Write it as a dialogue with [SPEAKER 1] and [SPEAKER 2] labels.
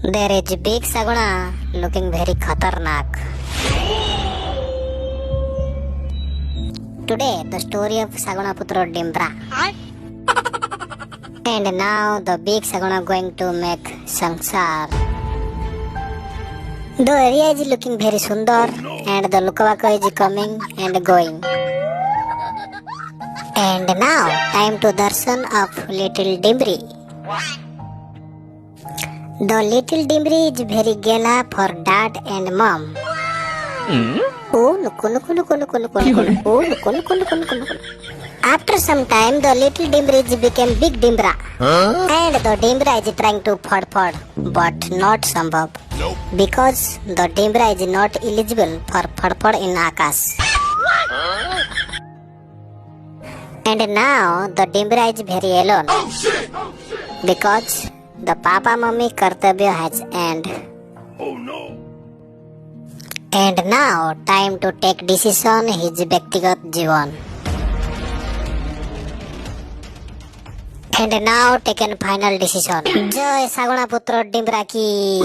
[SPEAKER 1] There is big Saguna looking very khatarnak. Today, the story of Saguna Putro Dimra. And now the big Saguna going to make sangsar. The area is looking very sundar and the Lukavaka is coming and going. And now, time to darshan of little Dimri. The little Dimri is very gala for dad and mom. Oh, after some time, the little Dimri became big Dimra. And the Dimra is trying to fod, but not sambhav. Because the Dimra is not eligible for fod in Akash. And now the Dimra is very alone. Because the Papa Mummy Kartabya has end.
[SPEAKER 2] Oh no!
[SPEAKER 1] And now time to take decision his Byaktigat Jivan. And now taken final decision. Jai Saguna Putro Dimra ki.